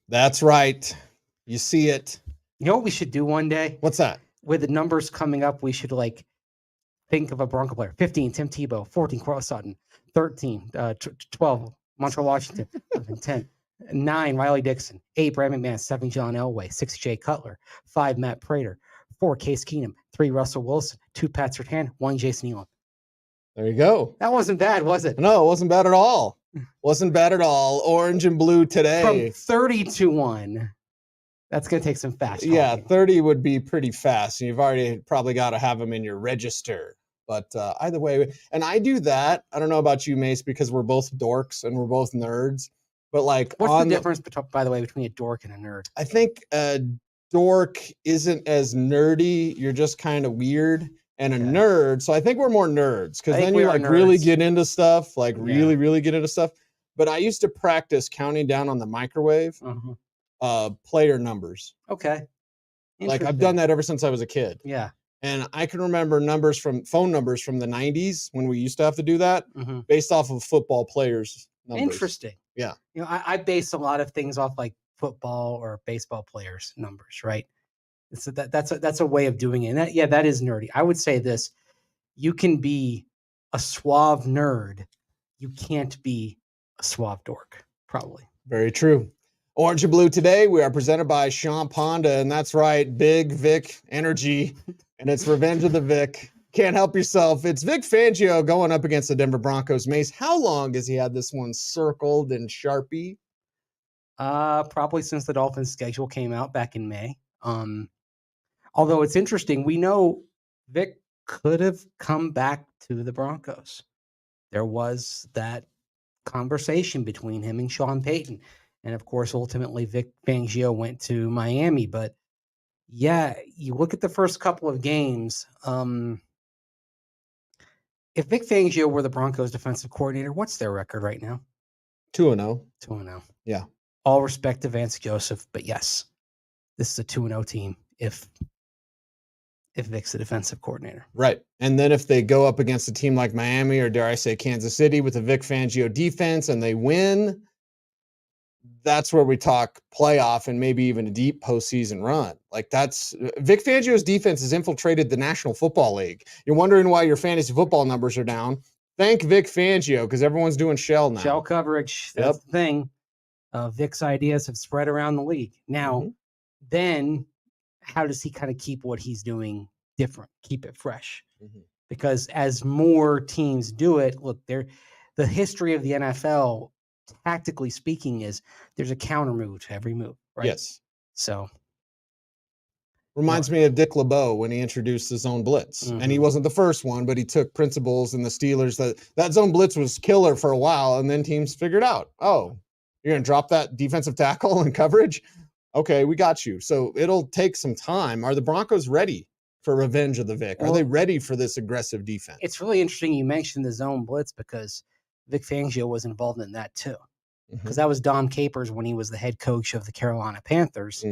That's right. You see it. You know what we should do one day? What's that? With the numbers coming up, we should like think of a Bronco player. 15, Tim Tebow. 14, Cortland Sutton. 13, 12, Montreal Washington. 11, 10, 9, Riley Dixon. 8, Brad McMahon. 7, John Elway. 6, Jay Cutler. 5, Matt Prater. 4, Case Keenum. 3, Russell Wilson. 2, Pat Surtain. 1, Jason Elam. There you go. That wasn't bad, was it? No, it wasn't bad at all. Wasn't bad at all. Orange and blue today. From 30 to 1. That's going to take some fast talking. Yeah, 30 would be pretty fast. And you've already probably got to have them in your register. But either way, and I do that. I don't know about you, Mace, because we're both dorks and we're both nerds. But like, what's the difference, by the way, between a dork and a nerd? I think a dork isn't as nerdy. You're just kind of weird. And a nerd. So I think we're more nerds because then you like really get into stuff, like really get into stuff. But I used to practice counting down on the microwave player numbers. Okay. Like I've done that ever since I was a kid. Yeah. And I can remember phone numbers from the 90s when we used to have to do that based off of football players' numbers. Interesting. Yeah. You know, I base a lot of things off like football or baseball players' numbers, right? So that's a way of doing it. And that is nerdy. I would say this: you can be a suave nerd, you can't be a suave dork. Probably. Very true. Orange and blue today. We are presented by Sean Ponda, and that's right, Big Vic Energy, and it's Revenge of the Vic. Can't help yourself. It's Vic Fangio going up against the Denver Broncos. Mace, how long has he had this one circled in Sharpie? Probably since the Dolphins schedule came out back in May. Although it's interesting, we know Vic could have come back to the Broncos. There was that conversation between him and Sean Payton. And of course, ultimately, Vic Fangio went to Miami. But yeah, you look at the first couple of games. If Vic Fangio were the Broncos defensive coordinator, what's their record right now? 2-0. 2-0. Yeah. All respect to Vance Joseph, but yes, this is a 2-0 team if Vic's the defensive coordinator. Right. And then if they go up against a team like Miami or dare I say Kansas City with a Vic Fangio defense and they win, that's where we talk playoff and maybe even a deep postseason run. Like that's Vic Fangio's defense has infiltrated the National Football League. You're wondering why your fantasy football numbers are down. Thank Vic Fangio because everyone's doing shell now. Shell coverage. That's the thing. Vic's ideas have spread around the league. Now, then how does he kind of keep what he's doing different, keep it fresh? Because as more teams do it, look, the history of the NFL, tactically speaking, is there's a counter move to every move, right? Yes. So reminds me of Dick LeBeau when he introduced the zone blitz. And he wasn't the first one, but he took principles in the Steelers that zone blitz was killer for a while, and then teams figured out, oh, you're going to drop that defensive tackle in coverage? Okay, we got you. So it'll take some time. Are the Broncos ready for Revenge of the Vic? Are they ready for this aggressive defense? It's really interesting you mentioned the zone blitz because Vic Fangio was involved in that too. Because that was Dom Capers when he was the head coach of the Carolina Panthers.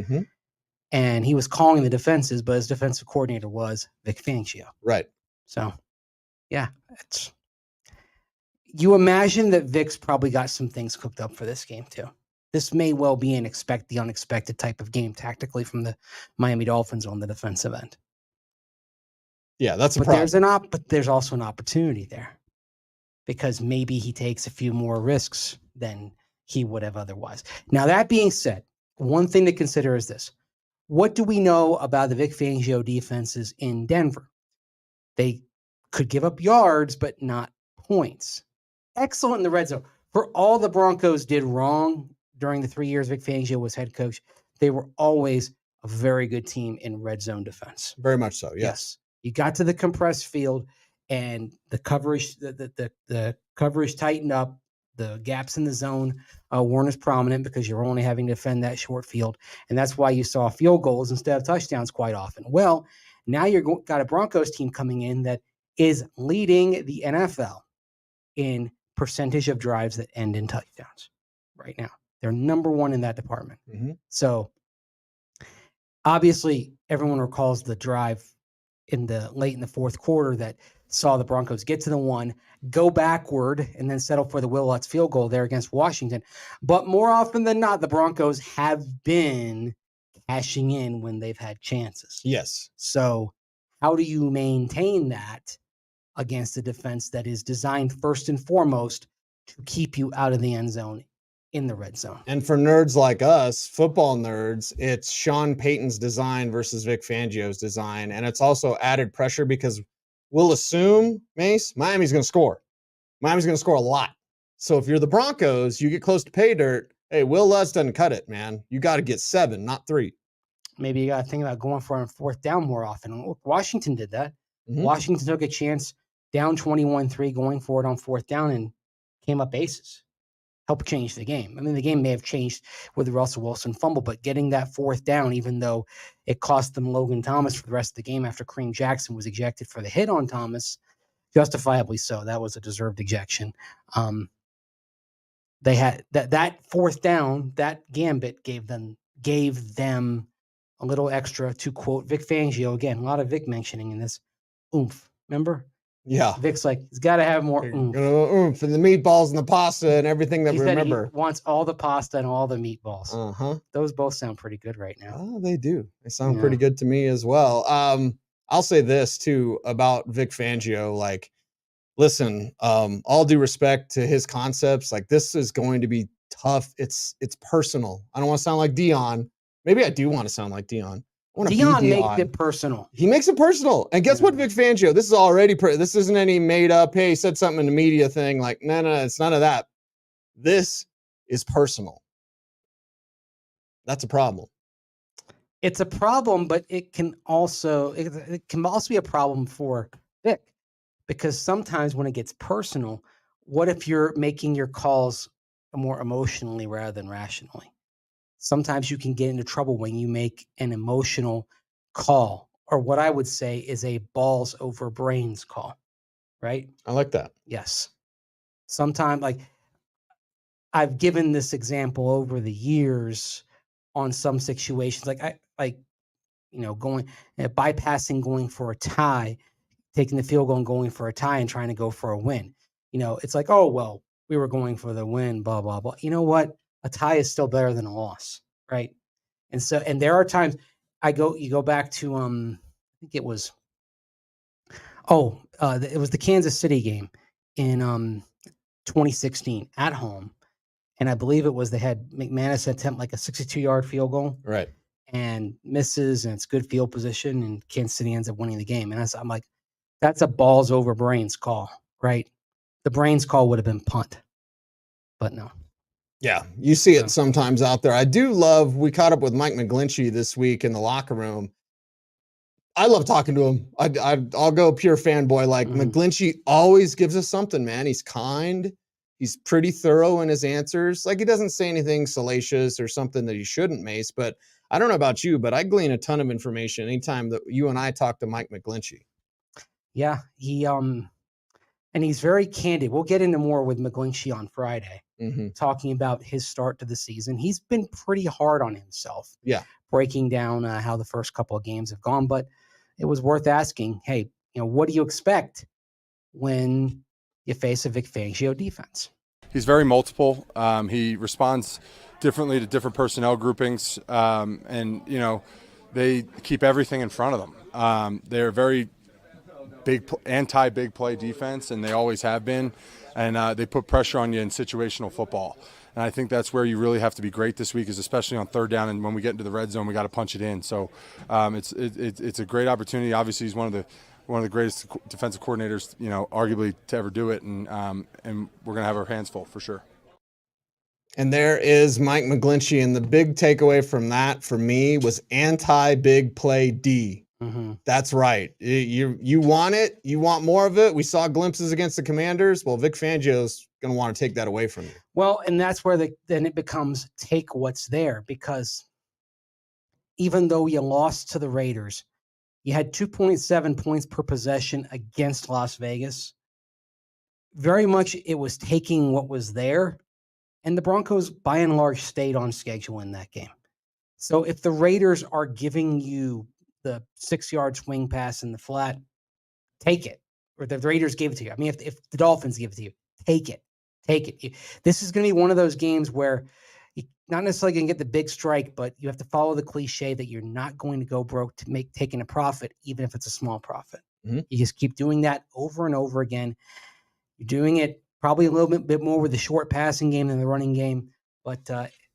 And he was calling the defenses, but his defensive coordinator was Vic Fangio. Right. So, yeah, you imagine that Vic's probably got some things cooked up for this game too. This may well be the unexpected type of game tactically from the Miami Dolphins on the defensive end. Yeah, that's a problem. But there's also an opportunity there because maybe he takes a few more risks than he would have otherwise. Now, that being said, one thing to consider is this. What do we know about the Vic Fangio defenses in Denver? They could give up yards, but not points. Excellent in the red zone. For all the Broncos did wrong during the 3 years Vic Fangio was head coach, they were always a very good team in red zone defense. Very much so, yes. You got to the compressed field and the coverage, the coverage tightened up. The gaps in the zone weren't as prominent because you're only having to defend that short field. And that's why you saw field goals instead of touchdowns quite often. Well, now you've got a Broncos team coming in that is leading the NFL in percentage of drives that end in touchdowns right now. They're number one in that department. So obviously everyone recalls the drive late in the fourth quarter that saw the Broncos get to the 1, go backward, and then settle for the Will Lutz field goal there against Washington. But more often than not, the Broncos have been cashing in when they've had chances. Yes. So how do you maintain that against a defense that is designed first and foremost to keep you out of the end zone in the red zone? And for nerds like us, football nerds, it's Sean Payton's design versus Vic Fangio's design. And it's also added pressure because we'll assume, Mace, Miami's going to score. Miami's going to score a lot. So if you're the Broncos, you get close to pay dirt. Hey, Will Lutz doesn't cut it, man. You got to get 7, not 3. Maybe you got to think about going for it on 4th down more often. Washington did that. Mm-hmm. Washington took a chance down 21-3, going for it on 4th down and came up aces. Helped change the game. I mean, the game may have changed with the Russell Wilson fumble, but getting that 4th down, even though it cost them Logan Thomas for the rest of the game after Kareem Jackson was ejected for the hit on Thomas, justifiably so. That was a deserved ejection. They had that 4th down, that gambit gave them a little extra, to quote Vic Fangio. Again, a lot of Vic mentioning in this, oomph. Remember? Yeah. Vic's like, he's got to have more oomph. Oomph and the meatballs and the pasta and everything that we remember. He wants all the pasta and all the meatballs. Uh-huh. Those both sound pretty good right now. Oh, they do. They sound pretty good to me as well. I'll say this, too, about Vic Fangio. Like, listen, all due respect to his concepts, like, this is going to be tough. It's personal. I don't want to sound like Dion. Maybe I do want to sound like Dion. Dion makes it personal. He makes it personal. And guess what, Vic Fangio? This is already this isn't any made up, hey, said something in the media thing. Like, no, it's none of that. This is personal. That's a problem. It's a problem, but it can also be a problem for Vic, because sometimes when it gets personal, what if you're making your calls more emotionally rather than rationally? Sometimes you can get into trouble when you make an emotional call, or what I would say is a balls over brains call, right? I like that. Yes. Sometimes, like, I've given this example over the years on some situations, bypassing going for a tie, taking the field goal and going for a tie and trying to go for a win. It's like, oh, well, we were going for the win, blah, blah, blah. You know what? A tie is still better than a loss, right? And there are times you go back to, I think it was, it was the Kansas City game in 2016 at home. And I believe they had McManus attempt like a 62-yard field goal. Right. And misses, and it's good field position, and Kansas City ends up winning the game. And I'm like, that's a balls over brains call, right? The brains call would have been punt, but no. Yeah, you see it sometimes out there. I do love, we caught up with Mike McGlinchey this week in the locker room. I love talking to him. I'll go pure fanboy. Like, McGlinchey always gives us something, man. He's kind. He's pretty thorough in his answers. Like, he doesn't say anything salacious or something that he shouldn't, Mace. But I don't know about you, but I glean a ton of information anytime that you and I talk to Mike McGlinchey. Yeah, and he's very candid. We'll get into more with McGlinchey on Friday, talking about his start to the season. He's been pretty hard on himself. Yeah. Breaking down how the first couple of games have gone, but it was worth asking, hey, what do you expect when you face a Vic Fangio defense? He's very multiple. He responds differently to different personnel groupings, and they keep everything in front of them. They're very anti-big play defense, and they always have been, and they put pressure on you in situational football. And I think that's where you really have to be great this week, is especially on 3rd down, and when we get into the red zone, we got to punch it in. So it's a great opportunity. Obviously, he's one of the greatest defensive coordinators, arguably to ever do it, and we're gonna have our hands full for sure. And there is Mike McGlinchey, and the big takeaway from that for me was anti-big play D. That's right. You want it. You want more of it. We saw glimpses against the Commanders. Well, Vic Fangio's going to want to take that away from you. Well, and that's where then it becomes take what's there, because even though you lost to the Raiders, you had 2.7 points per possession against Las Vegas. Very much it was taking what was there, and the Broncos, by and large, stayed on schedule in that game. So if the Raiders are giving you the 6-yard swing pass in the flat, take it. or the Raiders gave it to you. I mean, if the Dolphins give it to you, take it. This is going to be one of those games where you're not necessarily going to get the big strike, but you have to follow the cliche that you're not going to go broke to taking a profit, even if it's a small profit. Mm-hmm. You just keep doing that over and over again. You're doing it probably a little bit more with the short passing game than the running game. But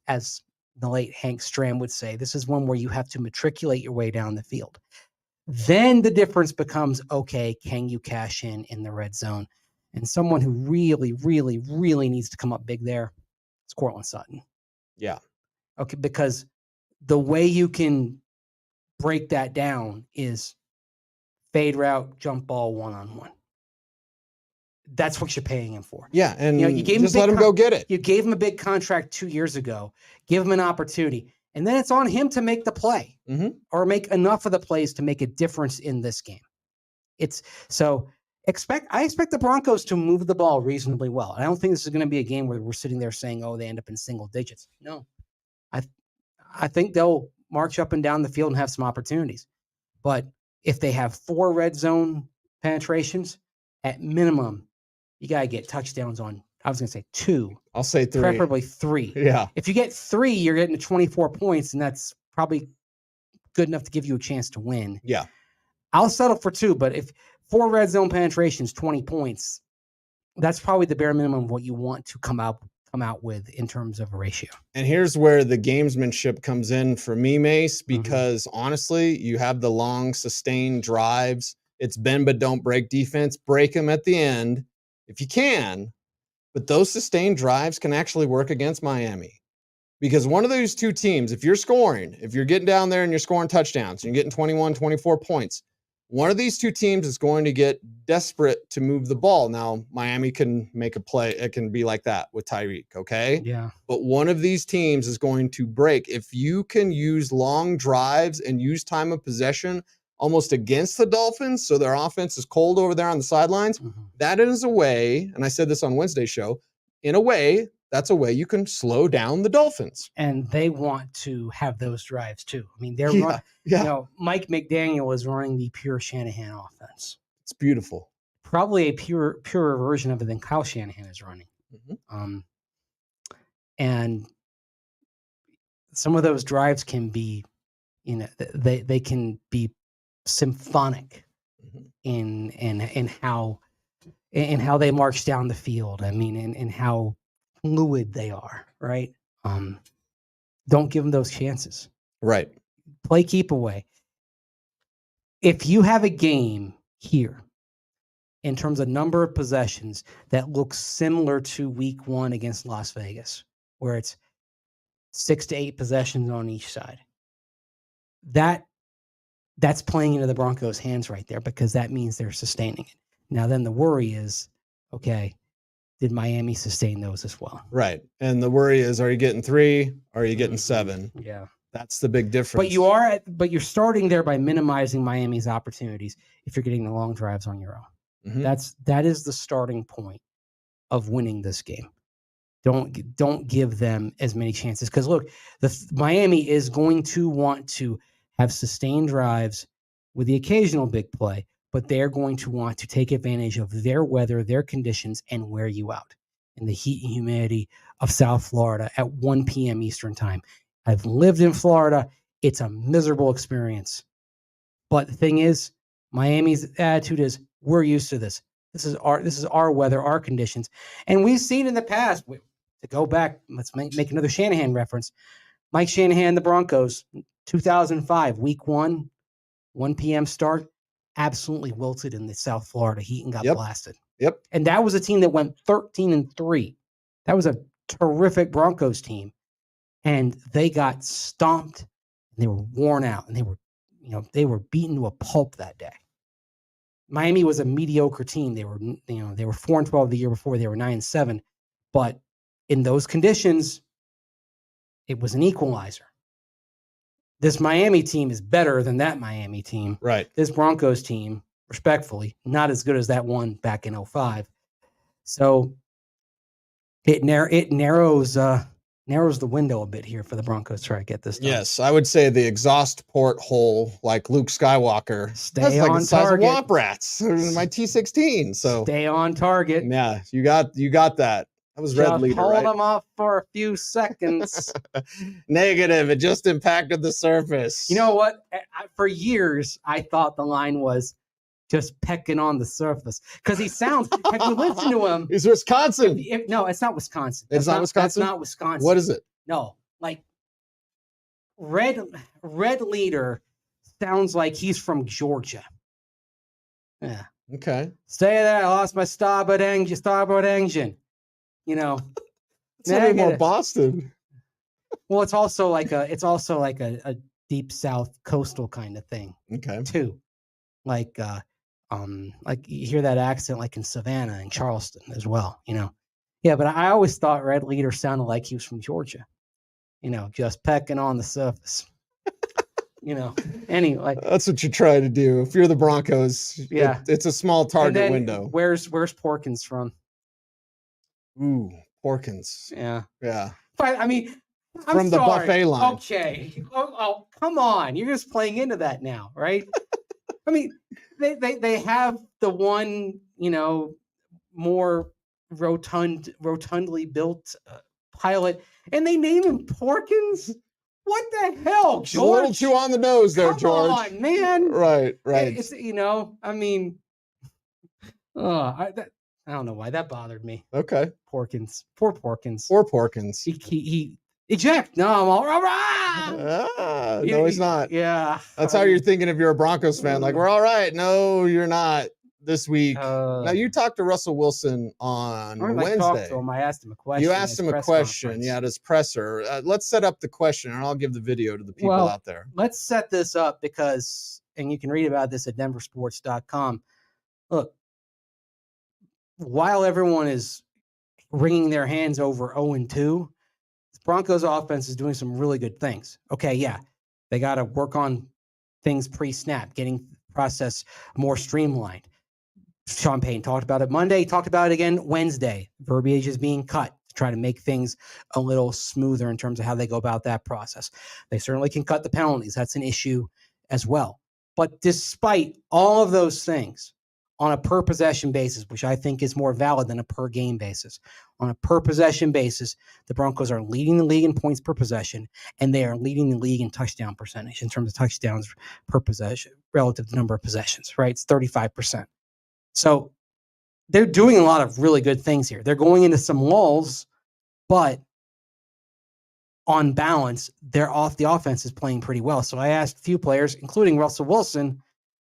as the late Hank Stram would say, this is one where you have to matriculate your way down the field. Then the difference becomes, okay, can you cash in the red zone? And someone who really, really, really needs to come up big there is Courtland Sutton. Yeah. Okay, because the way you can break that down is fade route, jump ball, one-on-one. That's what you're paying him for. Yeah, and you gave just let him go get it. You gave him a big contract 2 years ago. Give him an opportunity. And then it's on him to make the play or make enough of the plays to make a difference in this game. I expect the Broncos to move the ball reasonably well. I don't think this is going to be a game where we're sitting there saying, oh, they end up in single digits. No. I think they'll march up and down the field and have some opportunities. But if they have 4 red zone penetrations, at minimum, you got to get touchdowns on, I was going to say 2. I'll say 3. Preferably 3. Yeah. If you get 3, you're getting to 24 points, and that's probably good enough to give you a chance to win. Yeah. I'll settle for 2, but if 4 red zone penetrations, 20 points, that's probably the bare minimum of what you want to come out with in terms of a ratio. And here's where the gamesmanship comes in for me, Mace, because honestly, you have the long, sustained drives. It's bend but don't break defense. Break them at the end if you can. But those sustained drives can actually work against Miami. Because one of those two teams, if you're scoring, if you're getting down there and you're scoring touchdowns, and you're getting 21, 24 points, one of these two teams is going to get desperate to move the ball. Now, Miami can make a play. It can be like that with Tyreek, okay? Yeah. But one of these teams is going to break. If you can use long drives and use time of possession almost against the Dolphins, so their offense is cold over there on the sidelines, that is a way, and I said this on Wednesday's show, in a way, that's a way you can slow down the Dolphins. And they want to have those drives too. I mean, they're Mike McDaniel is running the pure Shanahan offense. It's beautiful. Probably a purer version of it than Kyle Shanahan is running. And some of those drives can be, they can be symphonic in how they march down the field. I mean, and how fluid they are, right? Don't give them those chances. Right. Play keep away. If you have a game here in terms of number of possessions that looks similar to week 1 against Las Vegas, where it's 6 to 8 possessions on each side, that's playing into the Broncos' hands right there, because that means they're sustaining it. Now, then the worry is, okay, did Miami sustain those as well? Right. And the worry is, are you getting 3? Or are you getting 7? Yeah. That's the big difference. But you're starting there by minimizing Miami's opportunities if you're getting the long drives on your own. That is the starting point of winning this game. Don't give them as many chances, because look, Miami is going to want to have sustained drives with the occasional big play, but they're going to want to take advantage of their weather, their conditions, and wear you out in the heat and humidity of South Florida at 1 p.m. Eastern time. I've lived in Florida. It's a miserable experience. But the thing is, Miami's attitude is, we're used to this. This is our weather, our conditions. And we've seen in the past, to go back, let's make another Shanahan reference. Mike Shanahan, the Broncos, 2005, week 1, 1 p.m. start, absolutely wilted in the South Florida heat and got blasted. Yep. And that was a team that went 13-3. That was a terrific Broncos team. And they got stomped, and they were worn out, and they were beaten to a pulp that day. Miami was a mediocre team. They were 4-12 the year before. They were 9-7, but in those conditions, it was an equalizer. This Miami team is better than that Miami team. Right. This Broncos team, respectfully, not as good as that one back in 2005. So it narrows narrows the window a bit here for the Broncos to try to get this done. Yes, I would say the exhaust port hole, like Luke Skywalker. Stay That's like on the size target. of Womp Rats in my T16. So Stay on target. yeah, you got that. That was red Just leader, hold right? them off for a few seconds. Negative. It just impacted the surface. You know what? For years, I thought the line was just pecking on the surface because he sounds. If you listen to him, He's Wisconsin. No, it's not Wisconsin. It's not Wisconsin? That's not Wisconsin. What is it? No, like red leader sounds like he's from Georgia. Yeah. Okay. Stay there. I lost my starboard engine. You know. It's a little more Boston. Well, it's also like a deep south coastal kind of thing. Okay. Too. Like you hear that accent like in Savannah and Charleston as well, you know. Yeah, but I always thought Red Leader sounded like he was from Georgia. You know, just pecking on the surface. You know. Anyway. That's what you try to do. If you're the Broncos, yeah. It's a small target window. Where's Porkins from? Ooh, Porkins. Yeah. Yeah. But I mean, I'm from the sorry. buffet line. Okay. Oh, come on. You're just playing into that now, right? I mean, they have the one, you know, more rotundly built pilot, and they name him Porkins. What the hell, George? A little too on the nose there, George. Come on, man. Right. It's, you know, I mean, I don't know why that bothered me. Okay. Porkins. Poor Porkins. Poor Porkins. He eject. No, I'm all right. No, he's not. Yeah. That's how you're thinking if you're a Broncos fan. Like, we're all right. No, you're not this week. Now, you talked to Russell Wilson on Wednesday. I asked him a question. You asked him a question. Yeah, at his presser. Let's set up the question, and I'll give the video to the people out there. Let's set this up because, and you can read about this at denversports.com. Look, while everyone is wringing their hands over 0-2, the Broncos offense is doing some really good things. Okay, yeah, they got to work on things pre-snap, getting the process more streamlined. Sean Payton talked about it Monday. He talked about it again Wednesday. Verbiage is being cut to try to make things a little smoother in terms of how they go about that process. They certainly can cut the penalties. That's an issue as well. But despite all of those things, on a per possession basis, which I think is more valid than a per game basis. On a per possession basis, the Broncos are leading the league in points per possession, and they are leading the league in touchdown percentage in terms of touchdowns per possession relative to the number of possessions, right? It's 35%. So they're doing a lot of really good things here. They're going into some lulls, but on balance, the offense is playing pretty well. So I asked a few players, including Russell Wilson,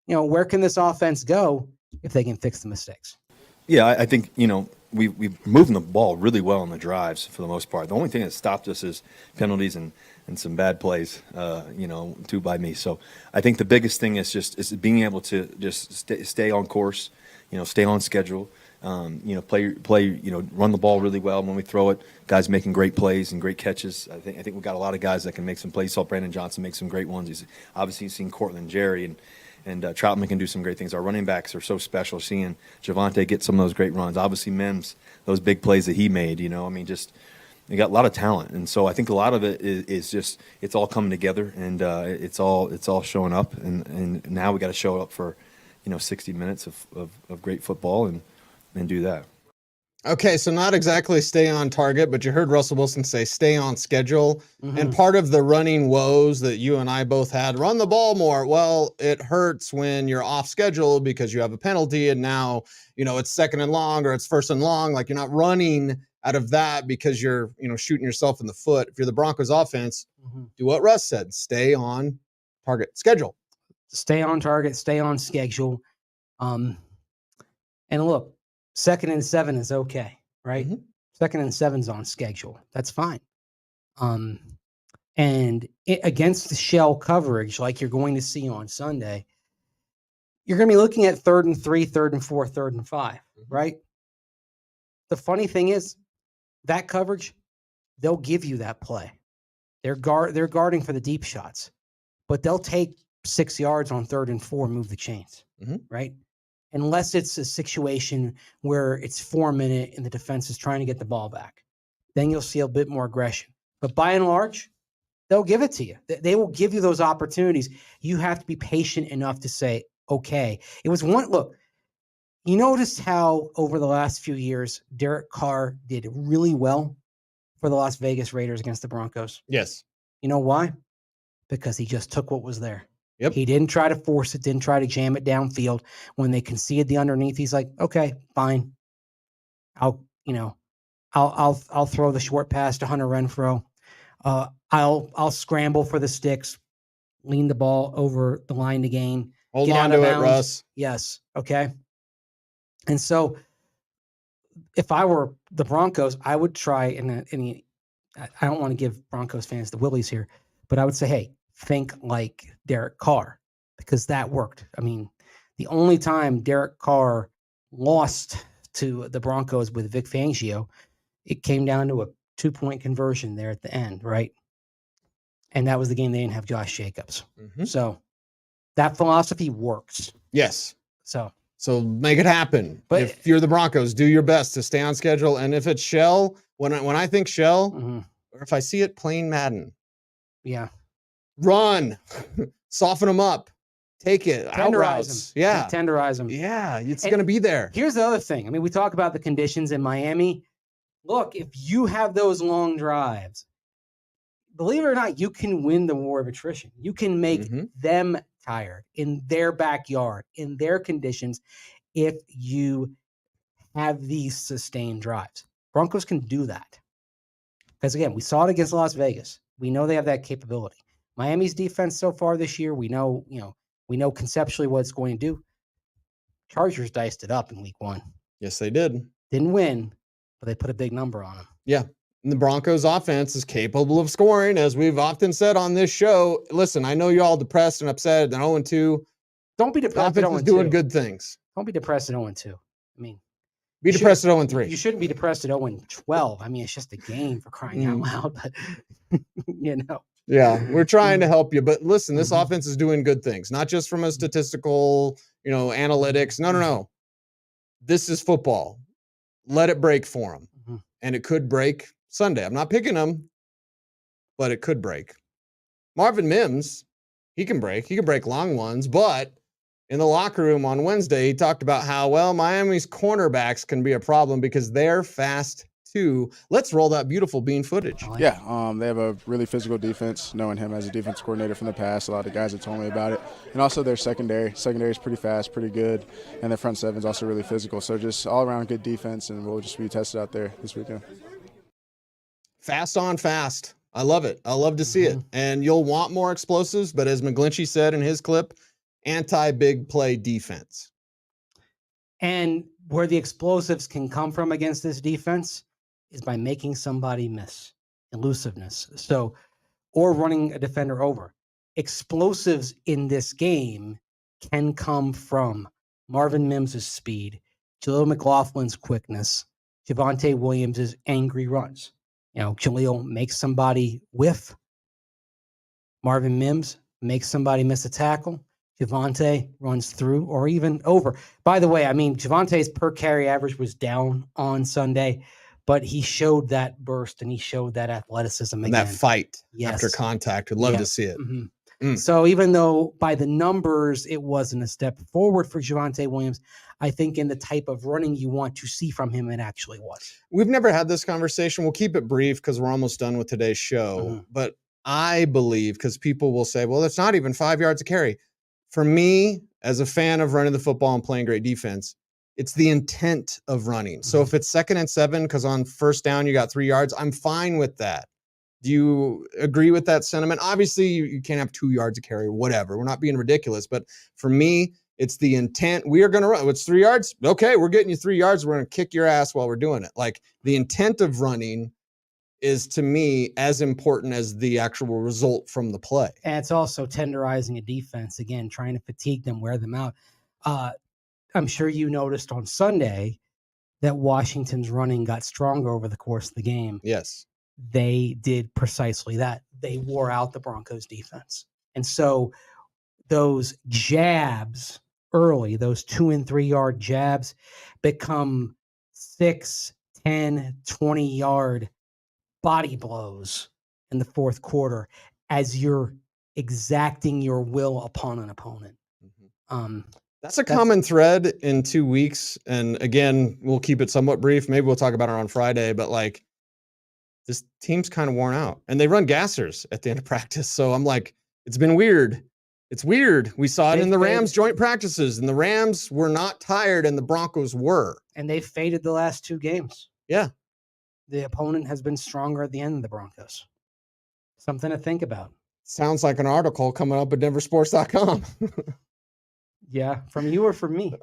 you know, where can this offense go if they can fix the mistakes? Yeah, I think, you know, we've moving the ball really well in the drives for the most part. The only thing that stopped us is penalties and some bad plays, you know, two by me. So I think the biggest thing is being able to just stay on course, you know, stay on schedule, you know, play, you know, run the ball really well when we throw it. Guys making great plays and great catches. I think we've got a lot of guys that can make some plays. You saw Brandon Johnson make some great ones. He's obviously seen Cortland Jerry and Troutman can do some great things. Our running backs are so special. Seeing Javonte get some of those great runs. Obviously, Mims, those big plays that he made, you know, I mean, just they got a lot of talent. And so I think a lot of it is just it's all coming together and it's all showing up. And now we got to show up for, you know, 60 minutes of great football and do that. Okay, so not exactly stay on target, but you heard Russell Wilson say stay on schedule. Mm-hmm. And part of the running woes that you and I both had, run the ball more. Well, it hurts when you're off schedule because you have a penalty and now, you know, it's second and long or it's first and long. Like you're not running out of that because you're, you know, shooting yourself in the foot. If you're the Broncos offense, do what Russ said, stay on target schedule. Stay on target, stay on schedule. And look, 2nd and 7 is okay, right? Mm-hmm. 2nd and 7's on schedule. That's fine. And against the shell coverage, like you're going to see on Sunday, you're going to be looking at 3rd and 3, 3rd and 4, 3rd and 5, right? The funny thing is that coverage, they'll give you that play. They're guarding for the deep shots, but they'll take 6 yards on 3rd and 4, move the chains, right? Unless it's a situation where it's 4 minutes and the defense is trying to get the ball back. Then you'll see a bit more aggression. But by and large, they'll give it to you. They will give you those opportunities. You have to be patient enough to say, okay. It was one look. You noticed how over the last few years, Derek Carr did really well for the Las Vegas Raiders against the Broncos. Yes. You know why? Because he just took what was there. Yep. He didn't try to force it, didn't try to jam it downfield. When they conceded the underneath, he's like, okay, fine. I'll throw the short pass to Hunter Renfrow. I'll scramble for the sticks, lean the ball over the line to gain. Hold get on out of to it, bounds. Russ. Yes. Okay. And so if I were the Broncos, I would try I don't want to give Broncos fans the willies here, but I would say, hey, think like Derek Carr, because that worked. I mean, the only time Derek Carr lost to the Broncos with Vic Fangio, it came down to a 2-point conversion there at the end, right? And that was the game they didn't have Josh Jacobs. Mm-hmm. So that philosophy works. Yes. So make it happen. But if you're the Broncos, do your best to stay on schedule. And if it's shell, when I think shell, or if I see it plain Madden, yeah, run, soften them up, take it, out tenderize routes. them. Yeah, Tenderize them. yeah, it's going to be there. Here's the other thing. I mean, we talk about the conditions in Miami. Look, if you have those long drives, believe it or not, you can win the war of attrition. You can make them tired in their backyard, in their conditions, if you have these sustained drives. Broncos can do that. Because again, we saw it against Las Vegas. We know they have that capability. Miami's defense so far this year, we know conceptually what it's going to do. Chargers diced it up in week 1. Yes, they did. Didn't win, but they put a big number on them. Yeah. And the Broncos offense is capable of scoring, as we've often said on this show. Listen, I know you're all depressed and upset at 0-2. Don't be depressed at 0-2. Offense is doing good things. Don't be depressed at 0-2. I mean, be depressed at 0-3. You shouldn't be depressed at 0-12. I mean, it's just a game, for crying out loud. But Yeah, we're trying to help you. But listen, this offense is doing good things, not just from a statistical, analytics. No. This is football. Let it break for them. And it could break Sunday. I'm not picking them, but it could break. Marvin Mims, he can break. He can break long ones. But in the locker room on Wednesday, he talked about how, Miami's cornerbacks can be a problem because they're fast too. Let's roll that beautiful bean footage. Yeah, they have a really physical defense, knowing him as a defense coordinator from the past. A lot of guys have told me about it. And also their secondary. Secondary is pretty fast, pretty good. And their front seven is also really physical. So just all-around good defense, and we'll just be tested out there this weekend. Fast on fast. I love it. I love to see it. And you'll want more explosives, but as McGlinchey said in his clip, anti-big play defense. And where the explosives can come from against this defense is by making somebody miss, elusiveness. So, or running a defender over. Explosives in this game can come from Marvin Mims' speed, Jaleel McLaughlin's quickness, Javonte Williams' angry runs. Jaleel makes somebody whiff. Marvin Mims makes somebody miss a tackle. Javonte runs through or even over. By the way, I mean, Javonte's per carry average was down on Sunday, but he showed that burst and he showed that athleticism again. And that fight after contact. We'd love to see it. So even though by the numbers it wasn't a step forward for Javonte Williams, I think in the type of running you want to see from him, it actually was. We've never had this conversation. We'll keep it brief because we're almost done with today's show. But I believe, because people will say, well, it's not even 5 yards a carry. For me, as a fan of running the football and playing great defense, it's the intent of running. So if it's 2nd and 7, because on first down you got 3 yards, I'm fine with that. Do you agree with that sentiment? Obviously, you can't have 2 yards a carry or whatever. We're not being ridiculous. But for me, it's the intent. We are going to run. It's 3 yards. Okay, we're getting you 3 yards. We're going to kick your ass while we're doing it. Like, the intent of running is, to me, as important as the actual result from the play. And it's also tenderizing a defense, again, trying to fatigue them, wear them out. I'm sure you noticed on Sunday that Washington's running got stronger over the course of the game. Yes. They did precisely that. They wore out the Broncos defense. And so those jabs early, those 2 and 3 yard jabs, become 6, 10, 20 yard body blows in the fourth quarter as you're exacting your will upon an opponent. That's a common thread in 2 weeks. And again, we'll keep it somewhat brief. Maybe we'll talk about it on Friday, but like this team's kind of worn out and they run gassers at the end of practice. So I'm like, it's been weird. It's weird. We saw it in the Rams joint practices and the Rams were not tired and the Broncos were. And they faded the last 2 games. Yeah. The opponent has been stronger at the end of the Broncos. Something to think about. Sounds like an article coming up at denversports.com. Yeah, from you or from me?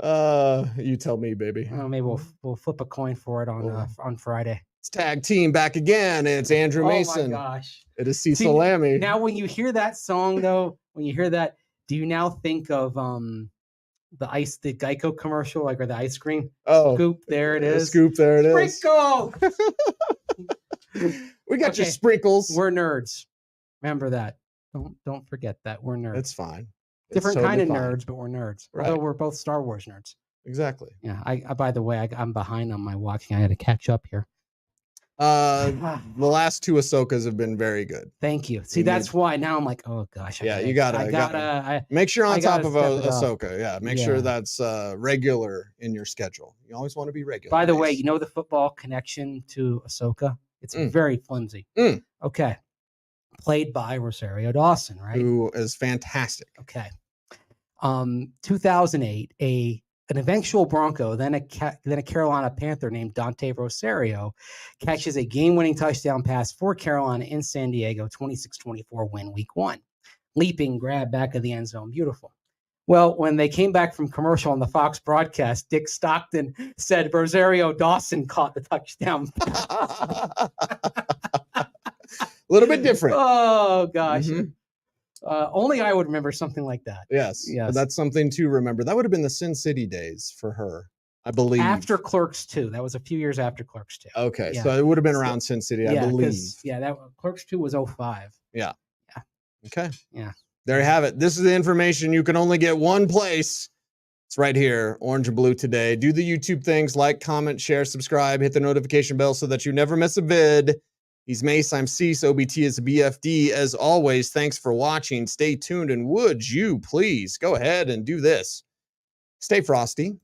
You tell me, baby. Maybe we'll flip a coin for it on Friday. It's tag team back again. And it's Andrew Mason. Oh my gosh! It is Cecil Lammey. Now, when you hear that song, though, when you hear that, do you now think of the Geico commercial, like or the ice cream? Oh, scoop! There it is. Scoop! There it is. Sprinkle. We got your sprinkles. We're nerds. Remember that. Don't forget that we're nerds. It's fine. Different kind of nerds, but we're nerds. Right. Although we're both Star Wars nerds. Exactly. Yeah. I by the way, I'm behind on my watching. I had to catch up here. The last 2 Ahsokas have been very good. Thank you. See, that's why now I'm like, oh gosh. You gotta make sure you're on top of Ahsoka. Yeah. Make sure that's regular in your schedule. You always want to be regular. By the way, you know the football connection to Ahsoka? It's very flimsy. Okay. Played by Rosario Dawson, right? Who is fantastic. Okay. 2008, an eventual Bronco, then a Carolina Panther named Dante Rosario catches a game-winning touchdown pass for Carolina in San Diego, 26-24 win week 1. Leaping grab back of the end zone. Beautiful. Well, when they came back from commercial on the Fox broadcast, Dick Stockton said Rosario Dawson caught the touchdown pass. A little bit different. Oh, gosh. Only I would remember something like that. Yes. That's something to remember. That would have been the Sin City days for her, I believe. After Clerks 2. That was a few years after Clerks 2. Okay. Yeah. So it would have been around Sin City, I believe. Yeah, Clerks 2 was 05. Yeah. Okay. Yeah. There you have it. This is the information you can only get one place. It's right here, Orange and Blue Today. Do the YouTube things, like, comment, share, subscribe, hit the notification bell so that you never miss a vid. He's Mace, I'm Cease, OBT is BFD. As always, thanks for watching. Stay tuned, and would you please go ahead and do this. Stay frosty,